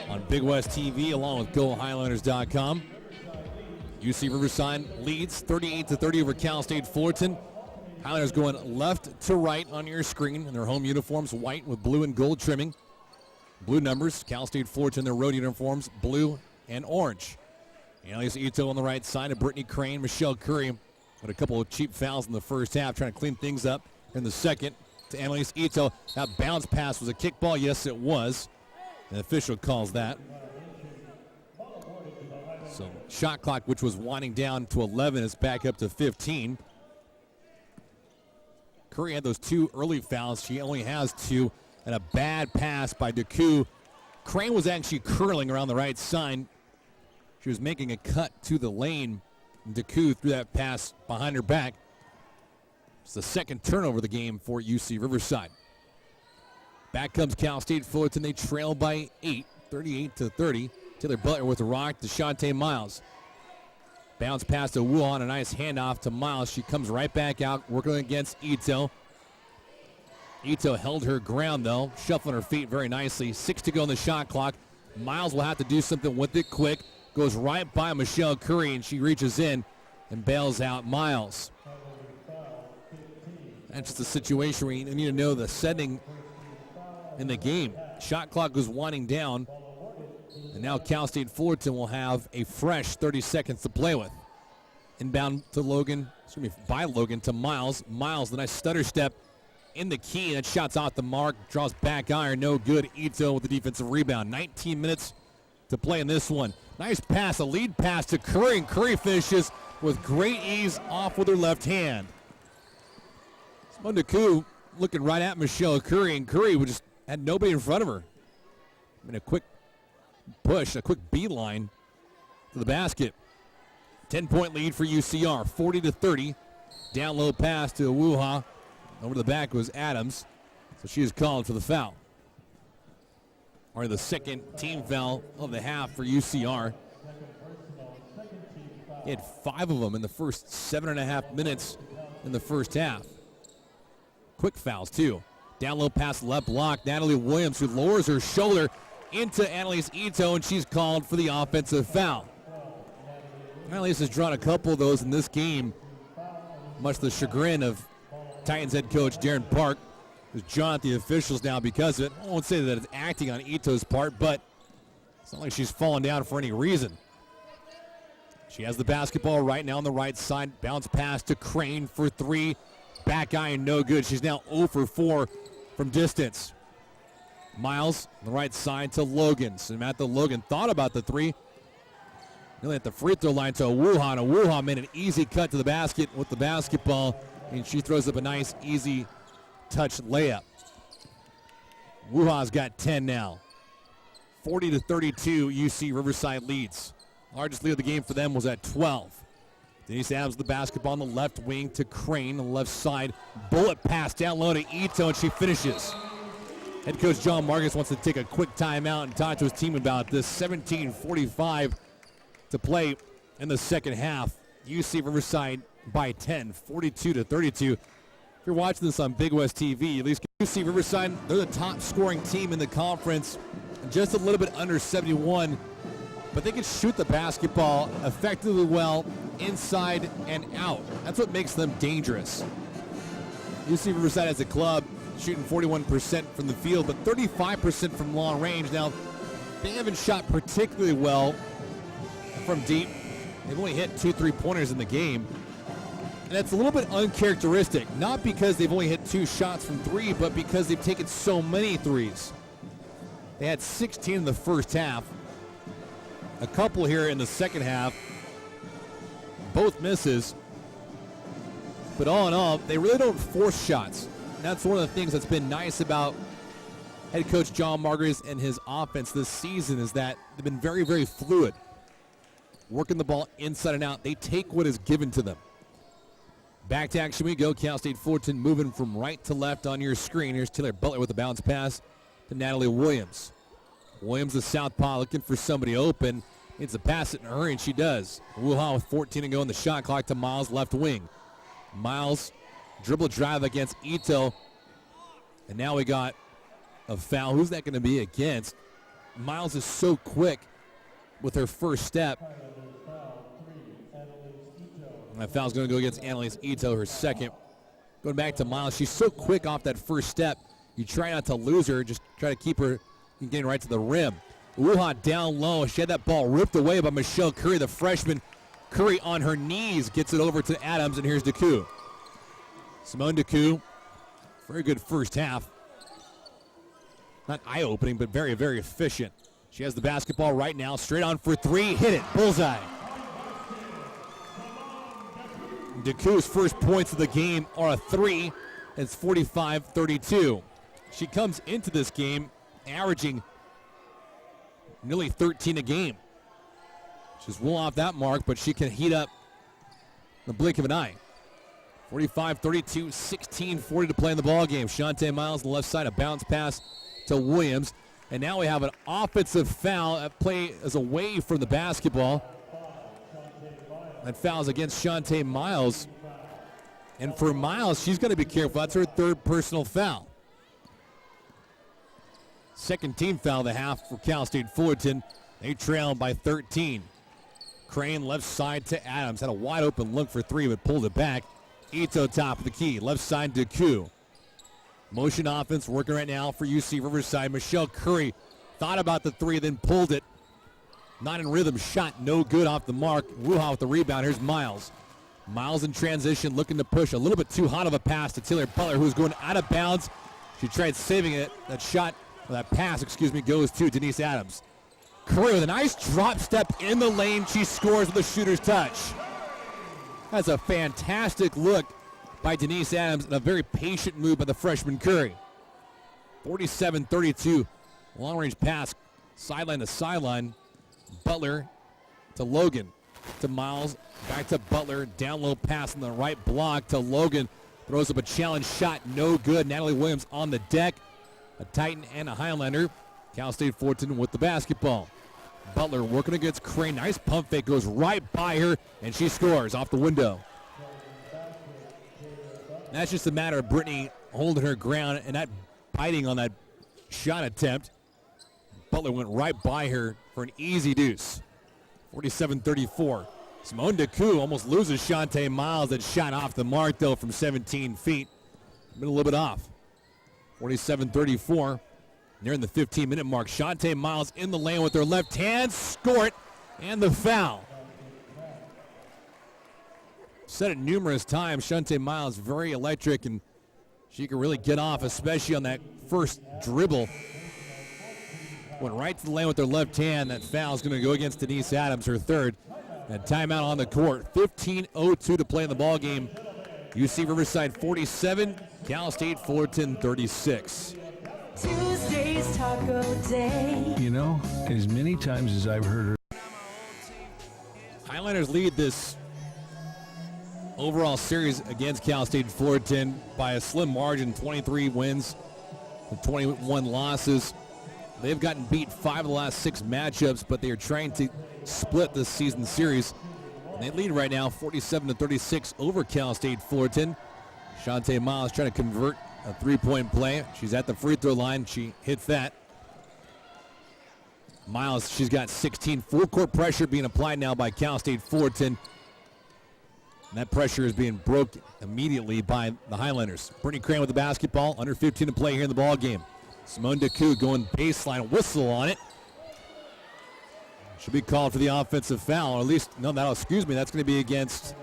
on Big West TV along with GoHighlanders.com. UC Riverside leads 38-30 over Cal State Fullerton. Highlanders going left to right on your screen in their home uniforms, white with blue and gold trimming. Blue numbers, Cal State Fullerton, their road uniforms, blue and orange. Annalise Ito on the right side of Brittany Crane, Michelle Curry with a couple of cheap fouls in the first half, trying to clean things up in the second to Annalise Ito. That bounce pass was a kickball. Yes, it was. The official calls that. So shot clock, which was winding down to 11, is back up to 15. Curry had those two early fouls. She only has two, and a bad pass by Deku. Crane was actually curling around the right side. She was making a cut to the lane. Deku threw that pass behind her back. It's the second turnover of the game for UC Riverside. Back comes Cal State Fullerton. They trail by 8, 38-30. Taylor Butler with the rock to Shantae Miles. Bounce pass to Iwuoha, a nice handoff to Miles. She comes right back out, working against Ito. Ito held her ground, though, shuffling her feet very nicely. 6 to go on the shot clock. Miles will have to do something with it quick. Goes right by Michelle Curry, and she reaches in and bails out Miles. That's just a situation where you need to know the setting in the game. Shot clock was winding down, and now Cal State Fullerton will have a fresh 30 seconds to play with. Inbound to Logan, by Logan to Miles. Miles, the nice stutter step in the key. That shot's off the mark, draws back iron, no good. Ito with the defensive rebound. 19 minutes to play in this one. Nice pass, a lead pass to Curry, and Curry finishes with great ease off with her left hand. Deku looking right at Michelle Curry, and Curry just had nobody in front of her. I mean, a quick push, a quick beeline to the basket. 10-point lead for UCR, 40-30. Down low pass to Iwuoha. Over the back was Adams, so she is called for the foul. Or the second team foul of the half for UCR. He had 5 of them in the first 7.5 minutes in the first half. Quick fouls, too. Down low pass, left block. Natalie Williams, who lowers her shoulder into Annalise Ito, and she's called for the offensive foul. Annalise has drawn a couple of those in this game, much to the chagrin of Titans head coach Darren Park, who's drawn at the officials now because of it. I won't say that it's acting on Ito's part, but it's not like she's fallen down for any reason. She has the basketball right now on the right side. Bounce pass to Crane for 3. Back iron, no good. She's now 0 for 4 from distance. Miles on the right side to Logan. Samantha Logan thought about the 3. Nearly at the free throw line to Iwuoha. Iwuoha made an easy cut to the basket with the basketball, and she throws up a nice, easy touch layup. Iwuoha's got 10 now. 40-32, UC Riverside leads. Largest lead of the game for them was at 12. Denise Adams the basketball on the left wing to Crane on the left side. Bullet pass down low to Ito, and she finishes. Head coach John Marcus wants to take a quick timeout and talk to his team about this. 17:45 to play in the second half. UC Riverside by 10, 42-32. If you're watching this on Big West TV, at least UC Riverside, they're the top scoring team in the conference, just a little bit under 71. But they can shoot the basketball effectively well inside and out. That's what makes them dangerous. UC Riverside as a club shooting 41% from the field, but 35% from long range. Now, they haven't shot particularly well from deep. They've only hit 2 3-pointers in the game. And that's a little bit uncharacteristic, not because they've only hit 2 shots from 3, but because they've taken so many threes. They had 16 in the first half. A couple here in the second half. Both misses. But all in all, they really don't force shots. And that's one of the things that's been nice about head coach John Marcus and his offense this season, is that they've been very, very fluid. Working the ball inside and out. They take what is given to them. Back to action we go. Cal State Fullerton moving from right to left on your screen. Here's Taylor Butler with the bounce pass to Natalie Williams. Williams, the southpaw, looking for somebody open. Needs to pass it in a hurry, and she does. Iwuoha with 14 to go in the shot clock to Miles, left wing. Miles, dribble drive against Ito. And now we got a foul. Who's that going to be against? Miles is so quick with her first step. And that foul's going to go against Annalise Ito, her second. Going back to Miles, she's so quick off that first step. You try not to lose her, just try to keep her getting right to the rim. Iwuoha down low. She had that ball ripped away by Michelle Curry, the freshman. Curry on her knees gets it over to Adams, and here's Deku. Simone Deku, very good first half. Not eye-opening, but very, very efficient. She has the basketball right now, straight on for three, hit it, bullseye. Deku's first points of the game are a three. It's 45-32. She comes into this game averaging nearly 13 a game. She's well off that mark, but she can heat up the blink of an eye. 45-32, 16:40 to play in the ball game. Shantae Miles on the left side, a bounce pass to Williams. And now we have an offensive foul at play as away from the basketball. That foul's against Shantae Miles. And for Miles, she's going to be careful. That's her third personal foul. Second team foul of the half for Cal State Fullerton. They trail by 13. Crane left side to Adams. Had a wide open look for three, but pulled it back. Ito top of the key. Left side Deku. Motion offense working right now for UC Riverside. Michelle Curry thought about the three, then pulled it. Not in rhythm. Shot no good off the mark. Iwuoha with the rebound. Here's Miles. Miles in transition, looking to push. A little bit too hot of a pass to Taylor Butler, who's going out of bounds. She tried saving it. That pass, goes to Denise Adams. Curry with a nice drop step in the lane. She scores with a shooter's touch. That's a fantastic look by Denise Adams and a very patient move by the freshman Curry. 47-32. Long-range pass, sideline to sideline. Butler to Logan. To Miles, back to Butler, down low pass in the right block to Logan. Throws up a challenge shot, no good. Natalie Williams on the deck. A Titan and a Highlander. Cal State Fullerton with the basketball. Butler working against Crane. Nice pump fake, goes right by her, and she scores off the window. That's just a matter of Brittany holding her ground and not biting on that shot attempt. Butler went right by her for an easy deuce. 47-34. Simone Deku almost loses Shantae Miles. That shot off the mark, though, from 17 feet. Been a little bit off. 47-34. Nearing the 15-minute mark. Shantae Miles in the lane with her left hand. Score it. And the foul. Said it numerous times. Shantae Miles very electric, and she can really get off, especially on that first dribble. Went right to the lane with her left hand. That foul is going to go against Denise Adams, her third. And timeout on the court. 15:02 to play in the ball game. UC Riverside 47, Cal State Fullerton 36. Tuesday's Taco Day. You know, as many times as I've heard her. Highlanders lead this overall series against Cal State Fullerton by a slim margin, 23 wins and 21 losses. They've gotten beat 5 of the last 6 matchups, but they are trying to split this season series. And they lead right now 47-36 over Cal State Fullerton. Shantae Miles trying to convert a three-point play. She's at the free throw line. She hits that. Miles, she's got 16. Full court pressure being applied now by Cal State Fullerton. And that pressure is being broken immediately by the Highlanders. Brittany Crane with the basketball. Under 15 to play here in the ball game. Simone Deku going baseline, whistle on it. Should be called for the offensive foul, or at least, no, that's going to be against,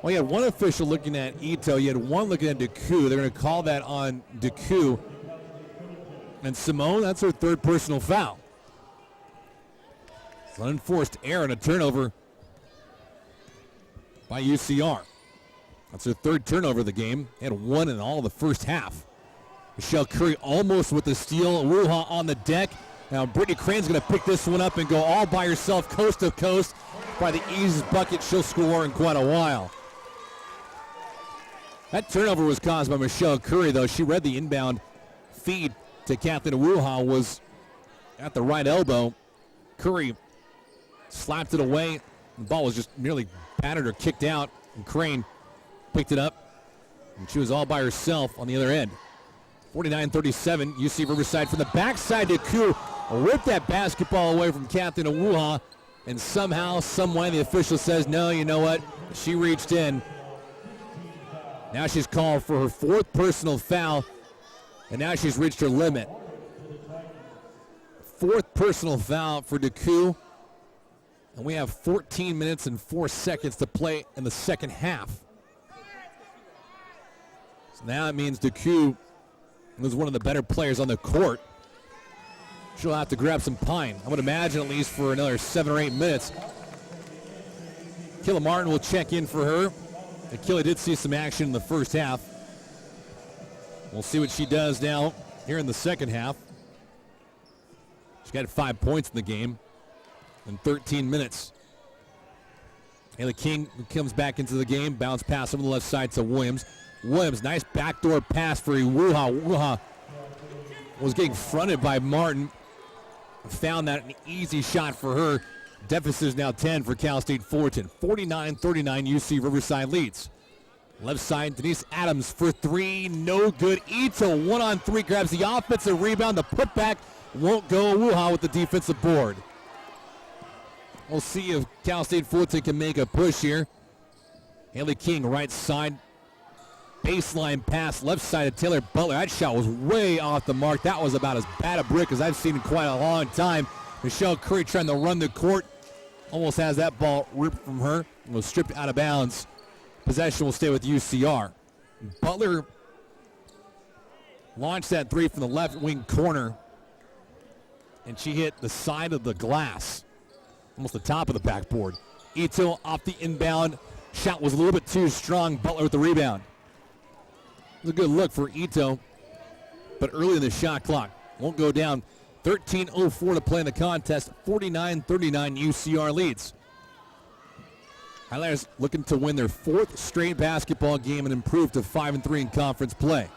well, you had one official looking at Ito, you had one looking at Deku. They're going to call that on Deku. And Simone, that's her third personal foul. It's an unforced error and a turnover by UCR. That's her third turnover of the game. They had one in all of the first half. Michelle Curry almost with the steal. Iwuoha on the deck. Now Brittany Crane's going to pick this one up and go all by herself, coast to coast. Probably the easiest bucket she'll score in quite a while. That turnover was caused by Michelle Curry, though. She read the inbound feed to Kathleen Iwuoha, was at the right elbow. Curry slapped it away. The ball was just nearly battered or kicked out, and Crane picked it up, and she was all by herself on the other end. 49-37, UC Riverside from the backside to Deku. Ripped that basketball away from Kathleen Iwuoha, and somehow, someway, the official says, no, you know what? She reached in. Now she's called for her 4th personal foul, and now she's reached her limit. 4th personal foul for Deku, and we have 14 minutes and 4 seconds to play in the second half. So now it means Deku was one of the better players on the court. She'll have to grab some pine. I would imagine at least for another 7 or 8 minutes. Akila Martin will check in for her. Akila did see some action in the first half. We'll see what she does now here in the second half. She got 5 points in the game in 13 minutes. Haley King comes back into the game. Bounce pass over the left side to Williams. Williams, nice backdoor pass for Iwuoha. Iwuoha was getting fronted by Martin. Found that an easy shot for her. Deficit is now 10 for Cal State Fullerton. 49-39, UC Riverside leads. Left side, Denise Adams for 3, no good. Ito 1-on-3 grabs the offensive rebound. The putback won't go. Iwuoha with the defensive board. We'll see if Cal State Fullerton can make a push here. Haley King, right side. Baseline pass, left side of Taylor Butler. That shot was way off the mark. That was about as bad a brick as I've seen in quite a long time. Michelle Curry trying to run the court. Almost has that ball ripped from her. It was stripped out of bounds. Possession will stay with UCR. Butler launched that 3 from the left wing corner, and she hit the side of the glass, almost the top of the backboard. Ito off the inbound. Shot was a little bit too strong. Butler with the rebound. It was a good look for Ito, but early in the shot clock. Won't go down. 13:04 to play in the contest. 49-39 UCR leads. Highlighters looking to win their 4th straight basketball game and improve to 5-3 in conference play.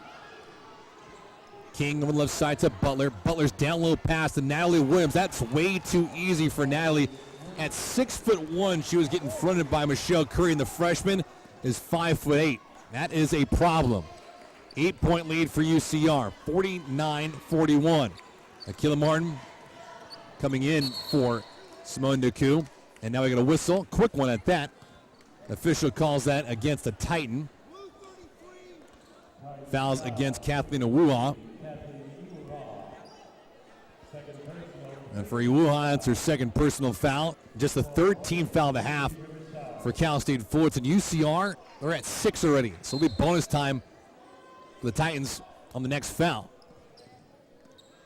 King on the left side to Butler. Butler's down low pass to Natalie Williams. That's way too easy for Natalie. At 6'1", she was getting fronted by Michelle Curry, and the freshman is 5'8". That is a problem. 8-point lead for UCR, 49-41. Akila Martin coming in for Simone Deku. And now we got a whistle, quick one at that. Official calls that against the Titan. Fouls against Kathleen Iwuoha. And for Iwuoha, that's her 2nd personal foul. Just the 3rd team foul of the half for Cal State Fullerton. UCR, they're at 6 already. So it'll be bonus time for the Titans on the next foul.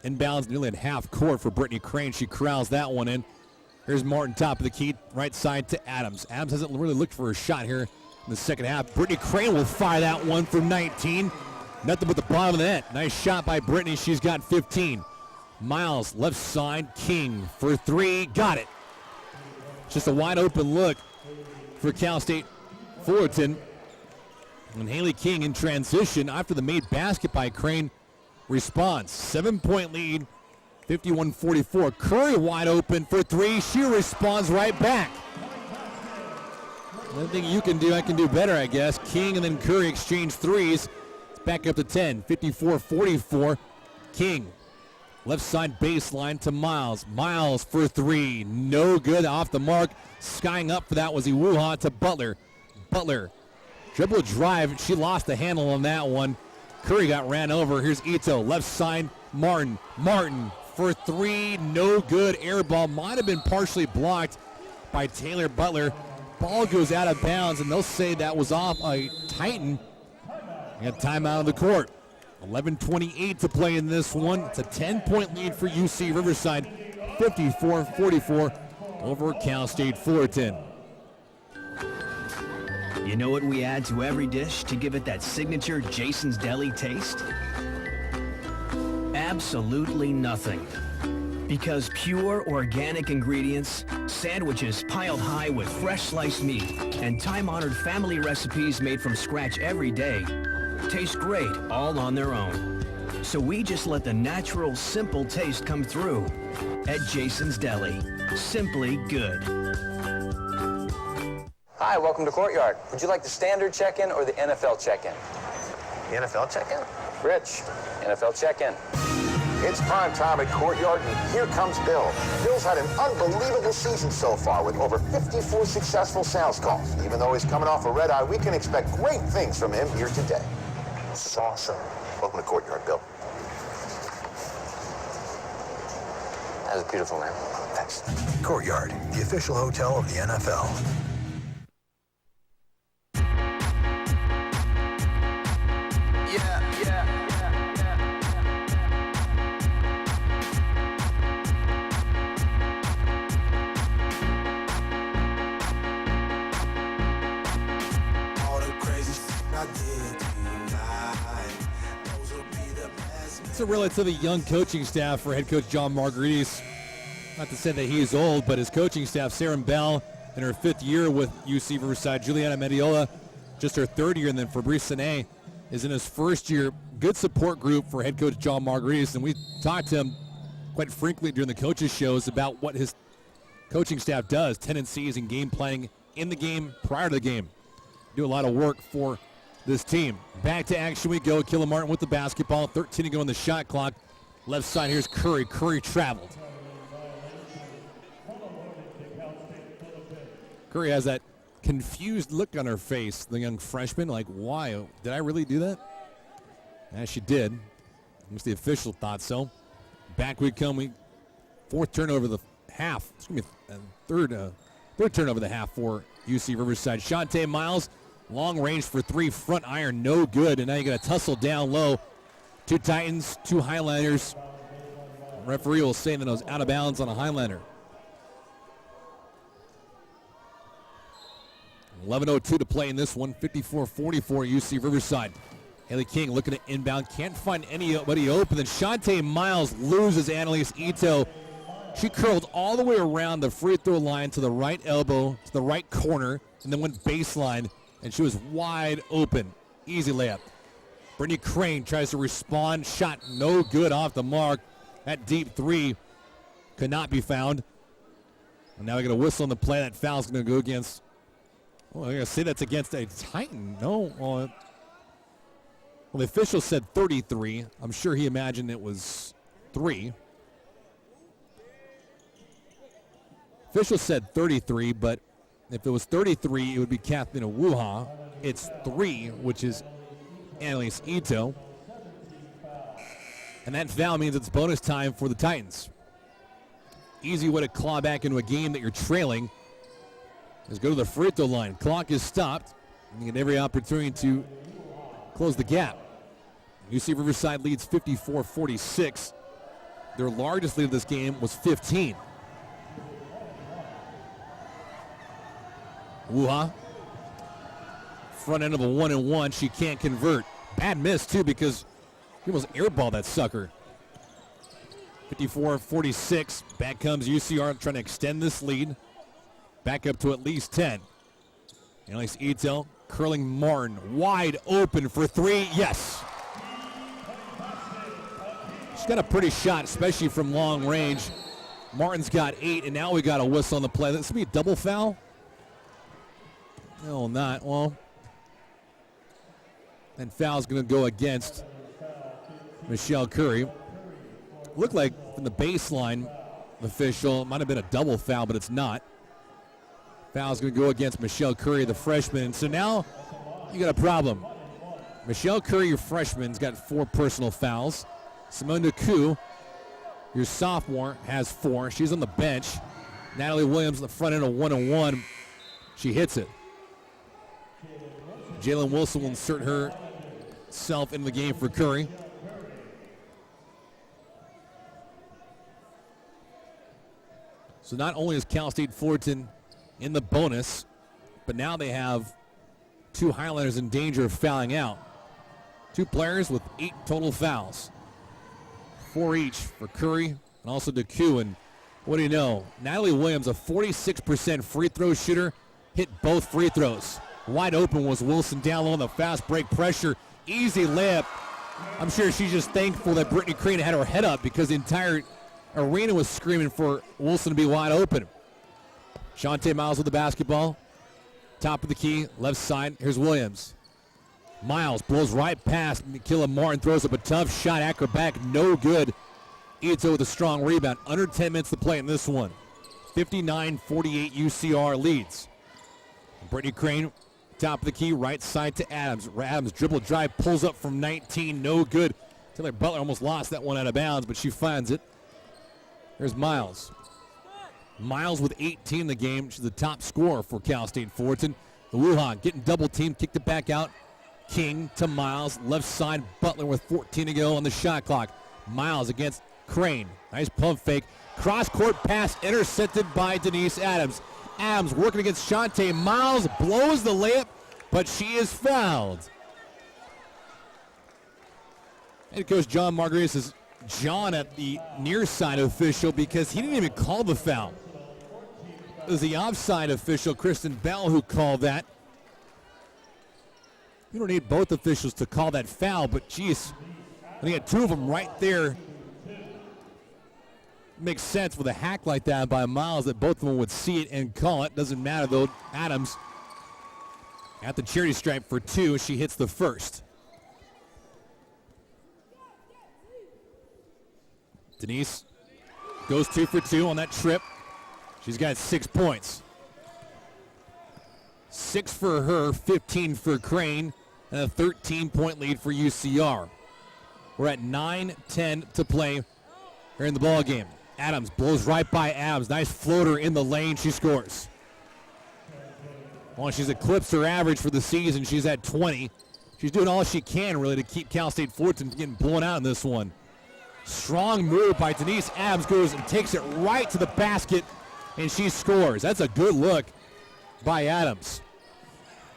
Inbounds nearly at half court for Brittany Crane. She corrals that one in. Here's Martin, top of the key, right side to Adams. Adams hasn't really looked for a shot here in the second half. Brittany Crane will fire that one from 19. Nothing but the bottom of the net. Nice shot by Brittany. She's got 15. Miles, left side, King for 3. Got it. Just a wide open look for Cal State Fullerton. And Haley King in transition after the made basket by Crane responds. 7-point lead, 51-44. Curry wide open for 3. She responds right back. Anything you can do, I can do better, I guess. King and then Curry exchange threes. It's back up to 10, 54-44. King, left side baseline to Miles. Miles for 3. No good, off the mark. Skying up for that was Iwuoha to Butler. Butler, dribble drive. She lost the handle on that one. Curry got ran over. Here's Ito, left side, Martin. Martin for 3, no good. Air ball might have been partially blocked by Taylor Butler. Ball goes out of bounds, and they'll say that was off a Titan. And timeout on the court. 11:28 to play in this one. It's a 10-point lead for UC Riverside. 54-44 over Cal State Fullerton. You know what we add to every dish to give it that signature Jason's Deli taste? Absolutely nothing. Because pure organic ingredients, sandwiches piled high with fresh sliced meat, and time-honored family recipes made from scratch every day taste great all on their own. So we just let the natural, simple taste come through at Jason's Deli. Simply good. Hi, welcome to Courtyard. Would you like the standard check-in or the NFL check-in? The NFL check-in? Rich, NFL check-in. It's prime time at Courtyard, and here comes Bill. Bill's had an unbelievable season so far with over 54 successful sales calls. Even though he's coming off a red eye, we can expect great things from him here today. This is awesome. Welcome to Courtyard, Bill. That was beautiful, man. Thanks. Courtyard, the official hotel of the NFL. It's a relatively young coaching staff for head coach John Margaritis. Not to say that he is old, but his coaching staff, Sarah Bell, in her 5th year with UC Riverside, Juliana Mediola, just her 3rd year, and then Fabrice Sene is in his 1st year. Good support group for head coach John Margaritis, and we talked to him quite frequently during the coaches' shows about what his coaching staff does, tendencies and game planning in the game, prior to the game. Do a lot of work for this team. Back to action we go. Killa Martin with the basketball. 13 to go on the shot clock. Left side, here's Curry. Curry traveled. Curry has that confused look on her face, the young freshman, like, why? Did I really do that? Yeah, she did. At least the official thought so. Back we come. 4th turnover of the half. It's going to be a third turnover of the half for UC Riverside. Shantae Miles, long range for 3, front iron, no good. And now you got a tussle down low. 2 Titans, 2 Highlanders. Referee will say that it was out of bounds on a Highlander. 11:02 to play in this one. 54-44 UC Riverside. Haley King looking at inbound. Can't find anybody open. Then Shantae Miles loses Annalise Ito. She curled all the way around the free throw line to the right elbow, to the right corner, and then went baseline, and she was wide open. Easy layup. Brittany Crane tries to respond. Shot no good off the mark. That deep 3 could not be found. And now we got a whistle on the play. That foul's going to go against... Oh, I'm going to say that's against a Titan. No. Well, the official said 33. I'm sure he imagined it was 3. Official said 33, but if it was 33, it would be Kathleen Iwuoha. It's 3, which is Annalise Ito. And that foul means it's bonus time for the Titans. Easy way to claw back into a game that you're trailing is go to the free throw line. Clock is stopped. And you get every opportunity to close the gap. UC Riverside leads 54-46. Their largest lead of this game was 15. Wuha. Front end of a 1-and-1. She can't convert. Bad miss, too, because he almost airballed that sucker. 54-46. Back comes UCR trying to extend this lead. Back up to at least 10. Annalise Ito curling Martin. Wide open for 3. Yes. She's got a pretty shot, especially from long range. Martin's got 8, and now we got a whistle on the play. This will be a double foul? No, not. Well, and foul's going to go against Michelle Curry. Looked like from the baseline official, it might have been a double foul, but it's not. Foul's going to go against Michelle Curry, the freshman. So now you got a problem. Michelle Curry, your freshman's got 4 personal fouls. Simone DeCou, your sophomore, has 4. She's on the bench. Natalie Williams in the front end of 1-on-1. She hits it. Jalen Wilson will insert herself in the game for Curry. So not only is Cal State Fullerton in the bonus, but now they have 2 Highlanders in danger of fouling out. 2 players with 8 total fouls. 4 each for Curry and also DeCou. And what do you know? Natalie Williams, a 46% free throw shooter, hit both free throws. Wide open was Wilson down low on the fast break pressure. Easy layup. I'm sure she's just thankful that Brittany Crane had her head up because the entire arena was screaming for Wilson to be wide open. Shantae Miles with the basketball. Top of the key, left side. Here's Williams. Miles blows right past Killa Martin, throws up a tough shot. Acrobatic, no good. Ito with a strong rebound. Under 10 minutes to play in this one. 59-48 UCR leads. Brittany Crane, top of the key, right side to Adams. Adams dribble drive, pulls up from 19, no good. Taylor Butler almost lost that one out of bounds, but she finds it. There's Miles. Miles with 18 in the game. She's the top scorer for Cal State Fullerton. Iwuoha getting double teamed, kicked it back out. King to Miles, left side. Butler with 14 to go on the shot clock. Miles against Crane. Nice pump fake. Cross-court pass intercepted by Denise Adams. Adams working against Shantae. Miles blows the layup, but she is fouled. Head coach John Marguerite says John at the near side official because he didn't even call the foul. It was the offside official, Kristen Bell, who called that. You don't need both officials to call that foul, but geez, when you got two of them right there, makes sense with a hack like that by Miles that both of them would see it and call it. Doesn't matter though. Adams at the charity stripe for two. She hits the first. Denise goes 2 for 2 on that trip. She's got 6 points. 6 for her, 15 for Crane, and a 13-point lead for UCR. We're at 9:10 to play here in the ball game. Adams blows right by Adams. Nice floater in the lane. She scores. Well, she's eclipsed her average for the season. She's at 20. She's doing all she can, really, to keep Cal State Fullerton from getting blown out in this one. Strong move by Denise Adams. Goes and takes it right to the basket, and she scores. That's a good look by Adams.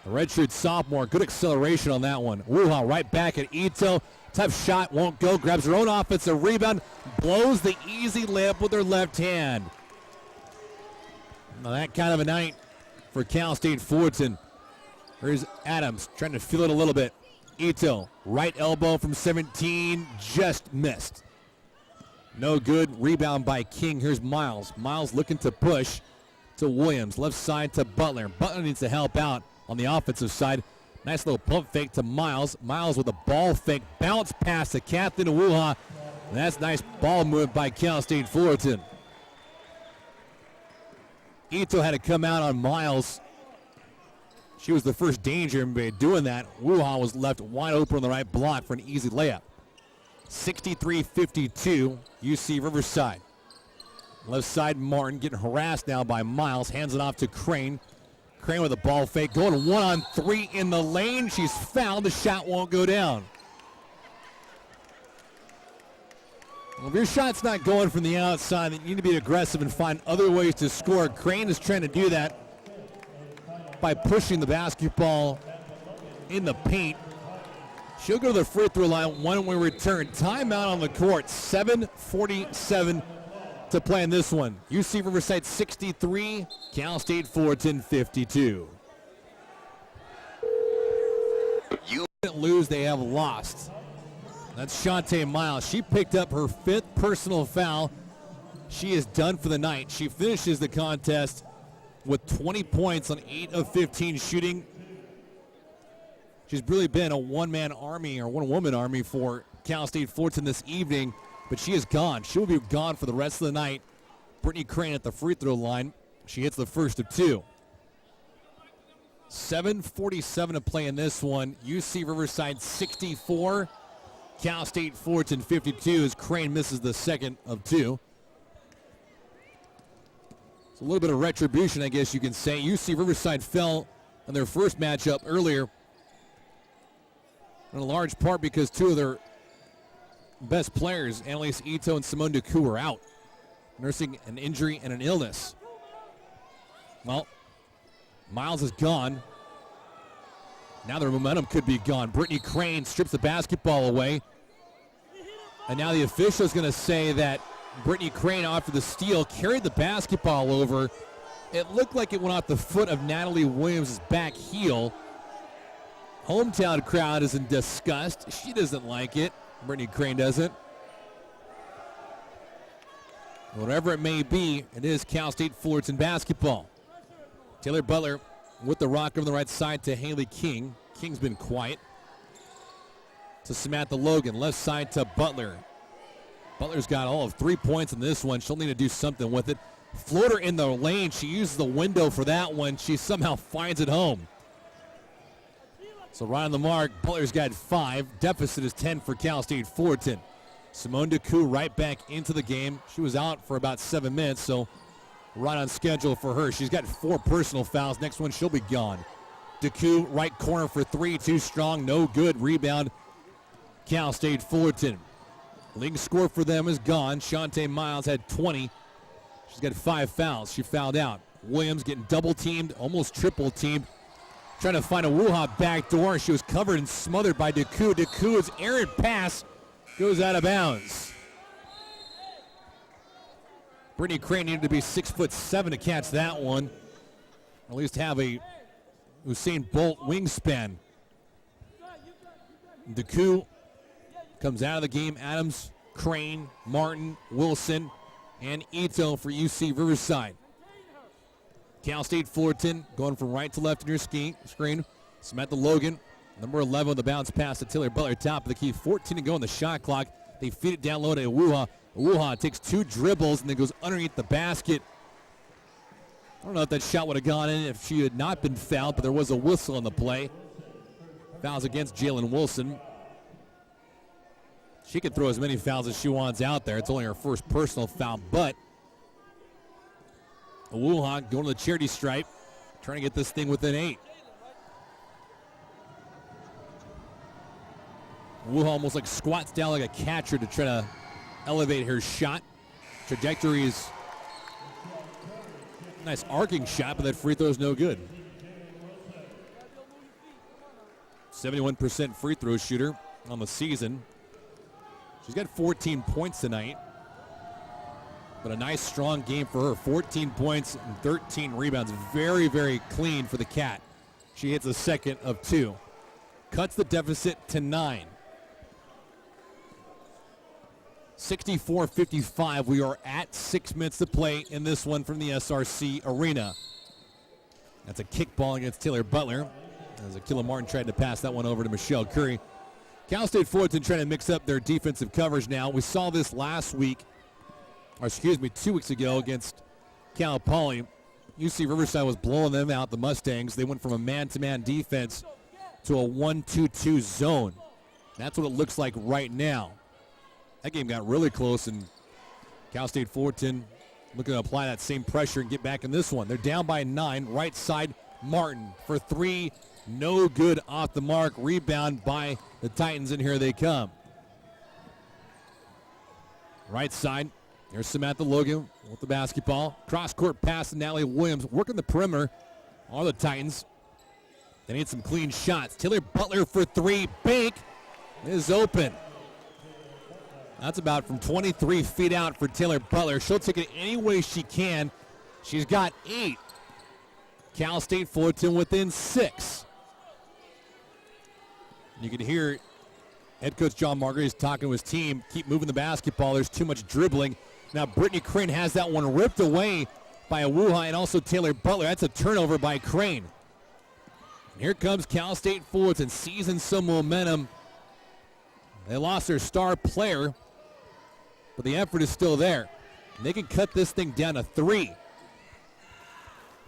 The redshirt sophomore, good acceleration on that one. Iwuoha right back at Ito. Tough shot, won't go. Grabs her own offensive rebound. Blows the easy layup with her left hand. Now that kind of a night for Cal State Fullerton. Here's Adams trying to feel it a little bit. Ito, right elbow from 17, just missed. No good. Rebound by King. Here's Miles. Miles looking to push to Williams. Left side to Butler. Butler needs to help out on the offensive side. Nice little pump fake to Miles. Miles with a ball fake. Bounce pass to Kathleen Iwuoha. And that's nice ball move by Cal State Fullerton. Ito had to come out on Miles. She was the first danger in doing that. Iwuoha was left wide open on the right block for an easy layup. 63-52, UC Riverside. Left side, Martin getting harassed now by Miles. Hands it off to Crane. Crane with a ball fake. Going 1-on-3 in the lane. She's fouled. The shot won't go down. Well, if your shot's not going from the outside, then you need to be aggressive and find other ways to score. Crane is trying to do that by pushing the basketball in the paint. She'll go to the free throw line when we return. Timeout on the court. 7:47 to play in this one. UC Riverside 63, Cal State Fullerton 52. You didn't lose, they have lost. That's Shantae Miles. She picked up her 5th personal foul. She is done for the night. She finishes the contest with 20 points on 8 of 15 shooting. She's really been a one-man army or one-woman army for Cal State Fullerton this evening, but she is gone. She will be gone for the rest of the night. Brittany Crane at the free throw line. She hits the first of 2. 7:47 to play in this one. UC Riverside 64, Cal State Fullerton 52 as Crane misses the second of 2. It's a little bit of retribution, I guess you can say. UC Riverside fell in their first matchup earlier, in a large part because 2 of their best players, Annalise Ito and Simone Duku, are out, nursing an injury and an illness. Well, Miles is gone. Now their momentum could be gone. Brittany Crane strips the basketball away. And now the official is going to say that Brittany Crane, after the steal, carried the basketball over. It looked like it went off the foot of Natalie Williams' back heel. Hometown crowd is in disgust. She doesn't like it. Brittany Crane doesn't. Whatever it may be, it is Cal State Fullerton basketball. Taylor Butler with the rock on the right side to Haley King. King's been quiet. To Samantha Logan, left side to Butler. Butler's got all of 3 points in this one. She'll need to do something with it. Floater in the lane. She uses the window for that one. She somehow finds it home. So right on the mark, Butler's got 5. Deficit is 10 for Cal State Fullerton. Simone DeCoux right back into the game. She was out for about 7 minutes, so right on schedule for her. She's got 4 personal fouls. Next one, she'll be gone. DeCoux, right corner for 3, too strong, no good. Rebound, Cal State Fullerton. League score for them is gone. Shantae Miles had 20. She's got 5 fouls. She fouled out. Williams getting double-teamed, almost triple-teamed. Trying to find Iwuoha back door. She was covered and smothered by DeCoux. DeCoux's errant pass goes out of bounds. Brittany Crane needed to be 6'7" to catch that one. Or at least have a Usain Bolt wingspan. DeCoux comes out of the game. Adams, Crane, Martin, Wilson, and Ito for UC Riverside. Cal State Fullerton going from right to left in your screen. Samantha Logan, number 11 on the bounce pass to Taylor Butler, top of the key. 14 to go on the shot clock. They feed it down low to Iwuoha. Iwuoha takes 2 dribbles and then goes underneath the basket. I don't know if that shot would have gone in if she had not been fouled, but there was a whistle on the play. Fouls against Jalen Wilson. She can throw as many fouls as she wants out there. It's only her first personal foul, but Iwuoha going to the charity stripe, trying to get this thing within 8. Iwuoha almost like squats down like a catcher to try to elevate her shot. Trajectory is nice arcing shot, but that free throw is no good. 71% free throw shooter on the season. She's got 14 points tonight, but a nice strong game for her. 14 points and 13 rebounds. Very, very clean for the Cat. She hits a second of 2. Cuts the deficit to 9. 64-55. We are at 6 minutes to play in this one from the SRC Arena. That's a kickball against Taylor Butler, as Akila Martin tried to pass that one over to Michelle Curry. Cal State Fullerton trying to mix up their defensive coverage now. We saw this last week, or 2 weeks ago against Cal Poly. UC Riverside was blowing them out, the Mustangs. They went from a man-to-man defense to a 1-2-2 zone. That's what it looks like right now. That game got really close, and Cal State Fullerton looking to apply that same pressure and get back in this one. They're down by 9. Right side, Martin for 3. No good, off the mark. Rebound by the Titans, and here they come. Right side, there's Samantha Logan with the basketball. Cross-court pass to Natalie Williams. Working the perimeter are the Titans. They need some clean shots. Taylor Butler for 3. Bank is open. That's about from 23 feet out for Taylor Butler. She'll take it any way she can. She's got 8. Cal State Fullerton within 6. You can hear head coach John Margaret is talking to his team. Keep moving the basketball. There's too much dribbling. Now Brittany Crane has that one ripped away by Iwuoha and also Taylor Butler. That's a turnover by Crane. And here comes Cal State Fullerton, seizing some momentum. They lost their star player, but the effort is still there. And they can cut this thing down to 3.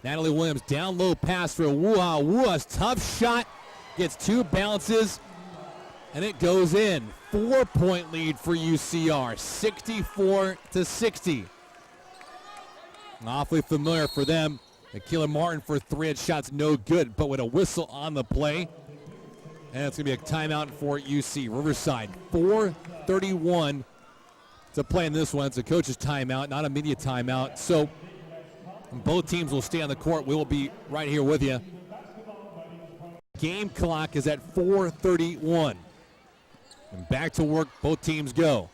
Natalie Williams down low pass for Iwuoha. Iwuoha's tough shot. Gets 2 bounces, and it goes in. 4-point lead for UCR, 64-60. Awfully familiar for them. Akila Martin for 3. That shot's no good, but with a whistle on the play. And it's going to be a timeout for UC Riverside. 4:31 to play in this one. It's a coach's timeout, not a media timeout. So both teams will stay on the court. We will be right here with you. Game clock is at 4:31. And back to work, both teams go.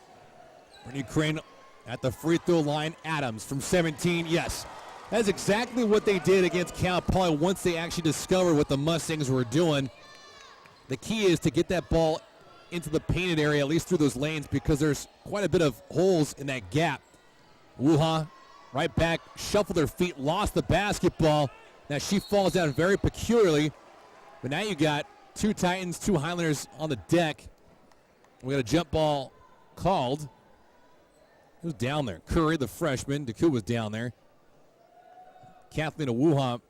Brittany Crane at the free throw line. Adams from 17, yes. That's exactly what they did against Cal Poly once they actually discovered what the Mustangs were doing. The key is to get that ball into the painted area, at least through those lanes, because there's quite a bit of holes in that gap. Iwuoha right back, shuffled her feet, lost the basketball. Now she falls down very peculiarly. But now you got 2 Titans, 2 Highlanders on the deck. We got a jump ball called. Who's down there? Curry, the freshman. Deku was down there. Kathleen Iwuoha,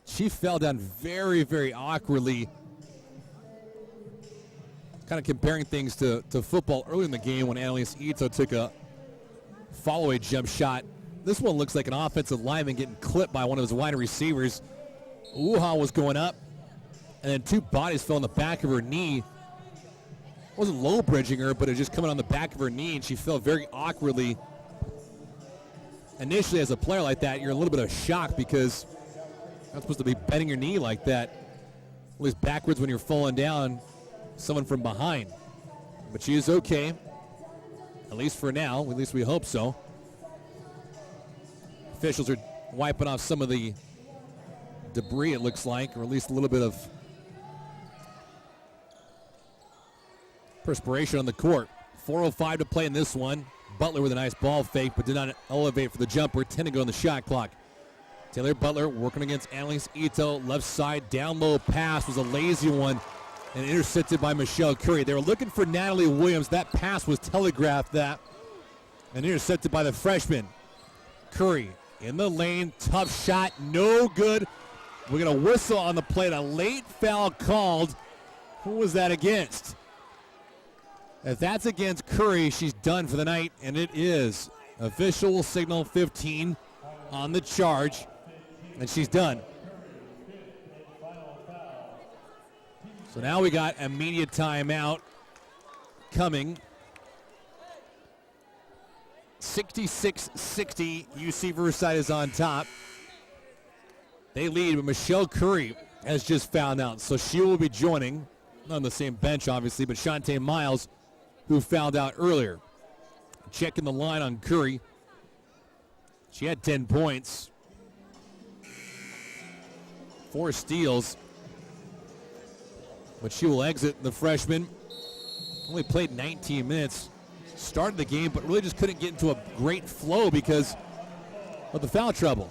she fell down very, very awkwardly. Kind of comparing things to football early in the game when Annalise Ito took a follow-away jump shot. This one looks like an offensive lineman getting clipped by one of his wide receivers. Iwuoha was going up, and then two bodies fell on the back of her knee. Wasn't low bridging her, but it was just coming on the back of her knee, and she fell very awkwardly. Initially, as a player like that, you're in a little bit of shock because you're not supposed to be bending your knee like that, at least backwards when you're falling down, someone from behind. But she is okay, at least for now. At least we hope so. Officials are wiping off some of the debris, it looks like, or at least a little bit of perspiration on the court. 4:05 to play in this one. Butler with a nice ball fake, but did not elevate for the jumper. 10 to go on the shot clock. Taylor Butler working against Annalise Ito. Left side, down low pass was a lazy one and intercepted by Michelle Curry. They were looking for Natalie Williams. That pass was telegraphed that and intercepted by the freshman. Curry in the lane, tough shot, no good. We're going to whistle on the play. A late foul called. Who was that against? If that's against Curry, she's done for the night, and it is. Official will signal 15 on the charge, and she's done. So now we got immediate timeout coming. 66-60, UC Riverside is on top. They lead, but Michelle Curry has just found out, so she will be joining, not on the same bench obviously, but Shantae Miles, who fouled out earlier. Checking the line on Curry. She had 10 points. 4 steals. But she will exit, the freshman. Only played 19 minutes. Started the game, but really just couldn't get into a great flow because of the foul trouble.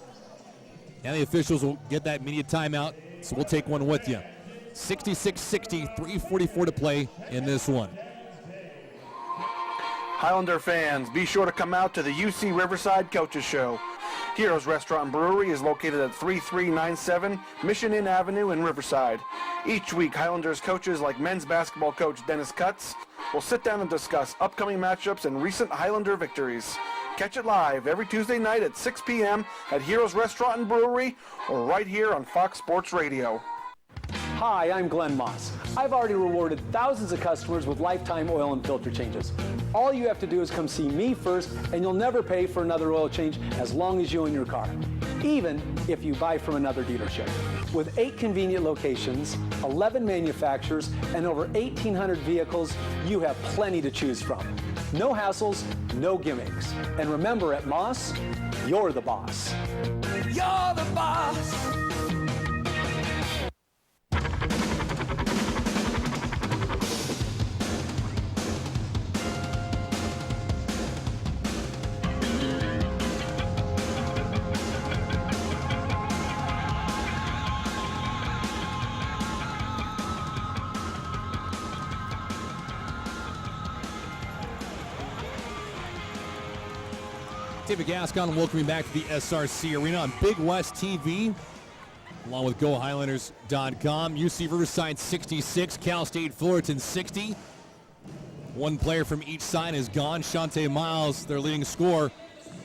Now the officials will get that immediate timeout, so we'll take one with you. 66-60, 3:44 to play in this one. Highlander fans, be sure to come out to the UC Riverside Coaches Show. Heroes Restaurant and Brewery is located at 3397 Mission Inn Avenue in Riverside. Each week, Highlanders coaches like men's basketball coach Dennis Cutts will sit down and discuss upcoming matchups and recent Highlander victories. Catch it live every Tuesday night at 6 p.m. at Heroes Restaurant and Brewery or right here on Fox Sports Radio. Hi, I'm Glenn Moss. I've already rewarded thousands of customers with lifetime oil and filter changes. All you have to do is come see me first, and you'll never pay for another oil change as long as you own your car, even if you buy from another dealership. With 8 convenient locations, 11 manufacturers, and over 1,800 vehicles, you have plenty to choose from. No hassles, no gimmicks. And remember, at Moss, you're the boss. You're the boss. David Gascon welcoming back to the SRC Arena on Big West TV, along with GoHighlanders.com. UC Riverside 66, Cal State Fullerton 60. One player from each side is gone. Shantae Miles, their leading scorer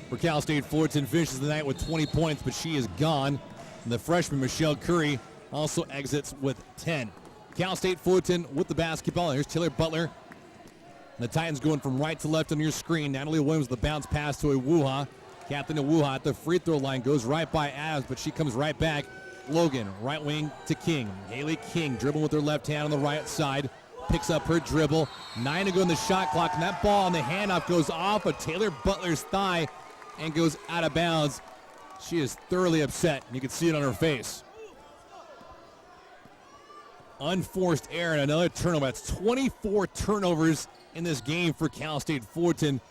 for Cal State Fullerton, finishes the night with 20 points, but she is gone. And the freshman Michelle Curry also exits with 10. Cal State Fullerton with the basketball. Here's Taylor Butler. The Titans going from right to left on your screen. Natalie Williams, the bounce pass to Iwuoha. Kathleen Iwuoha at the free throw line goes right by Adams, but she comes right back. Logan, right wing to King. Haley King dribbling with her left hand on the right side. Picks up her dribble. 9 to go in the shot clock, and that ball on the handoff goes off of Taylor Butler's thigh and goes out of bounds. She is thoroughly upset, and you can see it on her face. Unforced error and another turnover. That's 24 turnovers in this game for Cal State Fullerton.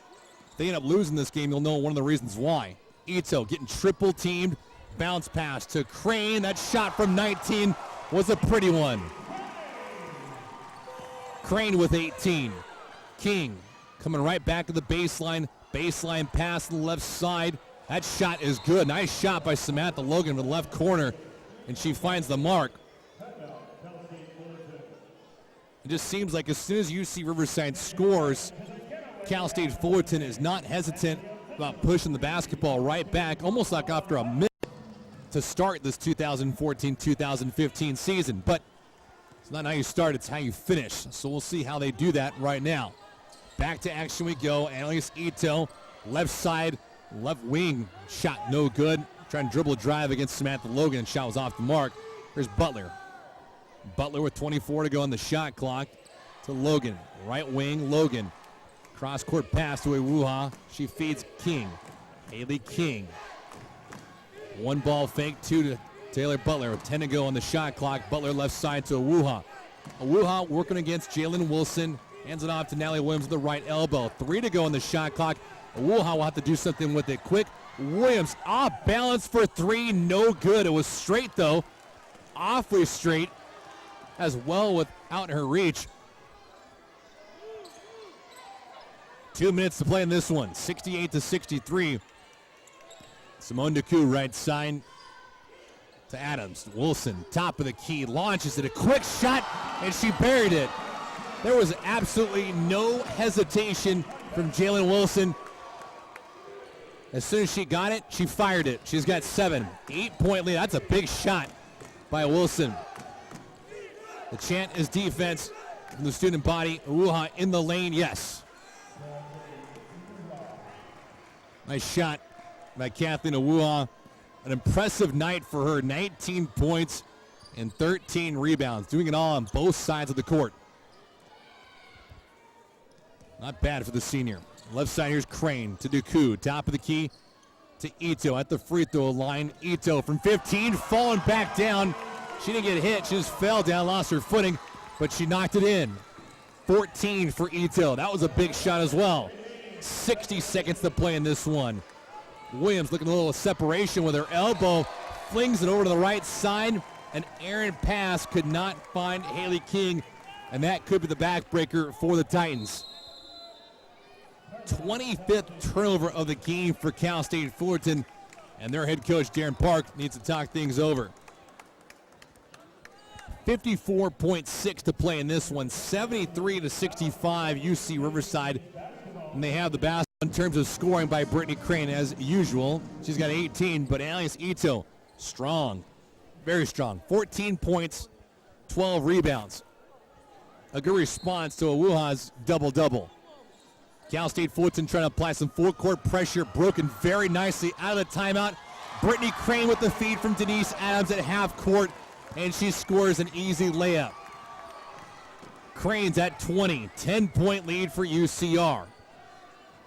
If they end up losing this game, you'll know one of the reasons why. Ito getting triple teamed. Bounce pass to Crane. That shot from 19 was a pretty one. Crane with 18. King coming right back to the baseline. Baseline pass to the left side. That shot is good. Nice shot by Samantha Logan from the left corner, and she finds the mark. It just seems like as soon as UC Riverside scores, Cal State Fullerton is not hesitant about pushing the basketball right back, almost like after a minute to start this 2014-2015 season. But it's not how you start, it's how you finish. So we'll see how they do that right now. Back to action we go. Annalise Ito, left side, left wing, shot no good. Trying to dribble a drive against Samantha Logan, and shot was off the mark. Here's Butler. Butler with 24 to go on the shot clock to Logan. Right wing, Logan. Cross-court pass to Iwuoha. She feeds King. Haley King. One ball fake, two to Taylor Butler with 10 to go on the shot clock. Butler left side to Iwuoha. Iwuoha working against Jalen Wilson. Hands it off to Natalie Williams with the right elbow. 3 to go on the shot clock. Iwuoha will have to do something with it quick. Williams off balance for 3, no good. It was straight though, awfully straight, as well without her reach. 2 minutes to play in this one, 68-63. Simone Decoux right side to Adams. Wilson, top of the key, launches it, a quick shot, and she buried it. There was absolutely no hesitation from Jalen Wilson. As soon as she got it, she fired it. She's got 7, 8-point lead. That's a big shot by Wilson. The chant is defense from the student body. Iwuoha in the lane, yes. Nice shot by Kathleen Iwuoha. An impressive night for her. 19 points and 13 rebounds. Doing it all on both sides of the court. Not bad for the senior. Left side, here's Crane to Decoux. Top of the key to Ito at the free throw line. Ito from 15, falling back down. She didn't get hit. She just fell down, lost her footing, but she knocked it in. 14 for Ito. That was a big shot as well. 60 seconds to play in this one. Williams looking a little separation with her elbow. Flings it over to the right side. An errant pass could not find Haley King, and that could be the backbreaker for the Titans. 25th turnover of the game for Cal State Fullerton, and their head coach Darren Park needs to talk things over. 54.6 to play in this one, 73-65 UC Riverside, and they have the basketball in terms of scoring by Brittany Crane as usual. She's got 18, but Alice Ito, strong, very strong. 14 points, 12 rebounds. A good response to Iwuoha's double-double. Cal State Fullerton trying to apply some full-court pressure, broken very nicely out of the timeout. Brittany Crane with the feed from Denise Adams at half court, and she scores an easy layup. Crane's at 20, 10-point lead for UCR.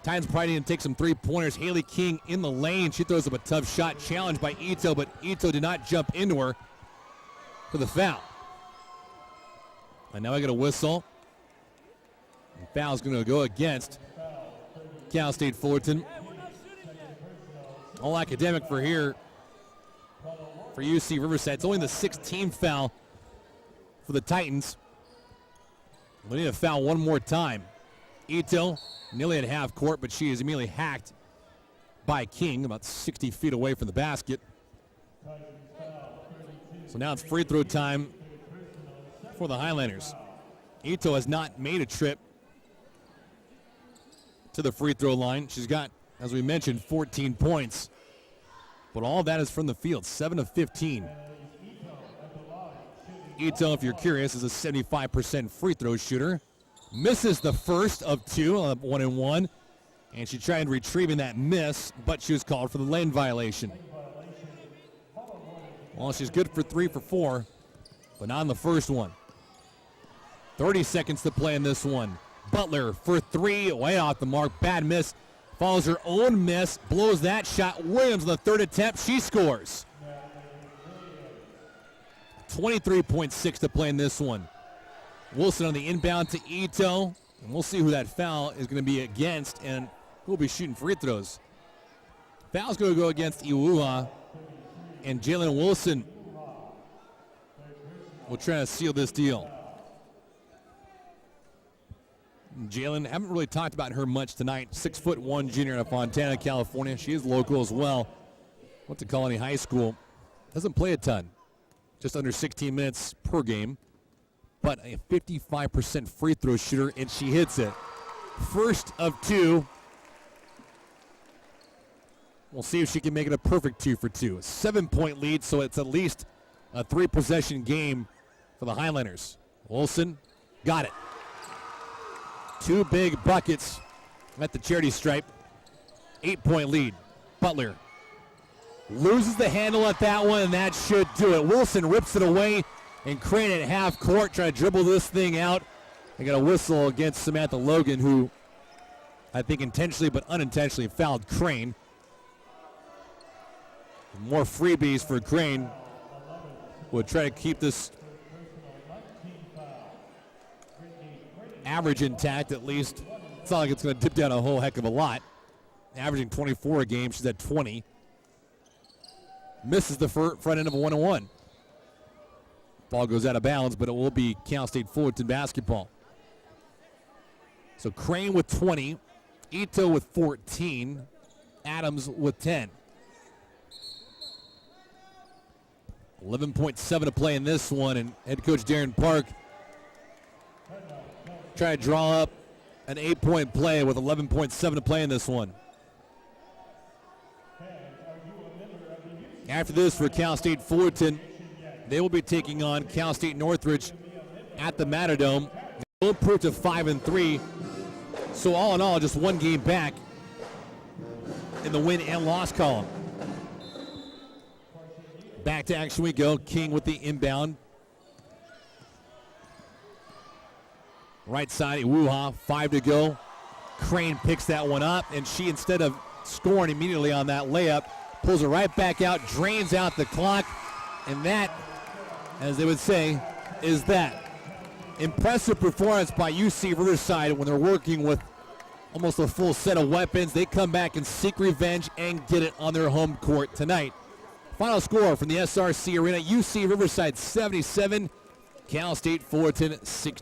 Titans probably need to take some three-pointers. Haley King in the lane. She throws up a tough shot, challenged by Ito, but Ito did not jump into her for the foul. And now I get a whistle. And foul's going to go against Cal State Fullerton. All academic for here for UC Riverside. It's only the 16th foul for the Titans. We need to foul one more time. Ito nearly at half court, but she is immediately hacked by King about 60 feet away from the basket. So now it's free throw time for the Highlanders. Ito has not made a trip to the free throw line. She's got, as we mentioned, 14 points. But all that is from the field, 7 of 15. Ito, if you're curious, is a 75% free throw shooter. Misses the first of 2 on 1-and-1. And she tried retrieving that miss, but she was called for the lane violation. Well, she's good for 3 for 4, but not on the first one. 30 seconds to play in this one. Butler for 3, way off the mark, bad miss. Follows her own miss, blows that shot. Williams on the third attempt, she scores. 23.6 to play in this one. Wilson on the inbound to Ito, and we'll see who that foul is going to be against and who will be shooting free throws. Foul's going to go against Iwuoha, and Jalen Wilson will try to seal this deal. Jalen, haven't really talked about her much tonight. 6'1" junior out of Fontana, California. She is local as well. Went to Colony High School. Doesn't play a ton. Just under 16 minutes per game. But a 55% free throw shooter, and she hits it. First of two. We'll see if she can make it a perfect 2 for 2. A 7-point lead, so it's at least a 3-possession game for the Highlanders. Wilson got it. 2 big buckets at the charity stripe. 8-point lead. Butler loses the handle at that one, and that should do it. Wilson rips it away, and Crane at half court trying to dribble this thing out. They got a whistle against Samantha Logan, who I think intentionally but unintentionally fouled Crane. More freebies for Crane. We'll try to keep this average intact at least. It's not like it's going to dip down a whole heck of a lot. Averaging 24 a game. She's at 20. Misses the front end of a 1-on-1. Ball goes out of bounds, but it will be Cal State Fullerton basketball. So Crane with 20. Ito with 14. Adams with 10. 11.7 to play in this one, and head coach Darren Park trying to draw up an 8-point play with 11.7 to play in this one. After this for Cal State Fullerton, they will be taking on Cal State Northridge at the Matadome. They'll improve to 5-3. So all in all, just one game back in the win and loss column. Back to action we go. King with the inbound. Right side, Iwuoha, 5 to go. Crane picks that one up, and she, instead of scoring immediately on that layup, pulls it right back out, drains out the clock, and that, as they would say, is that. Impressive performance by UC Riverside when they're working with almost a full set of weapons. They come back and seek revenge and get it on their home court tonight. Final score from the SRC Arena, UC Riverside 77, Cal State Fullerton 60.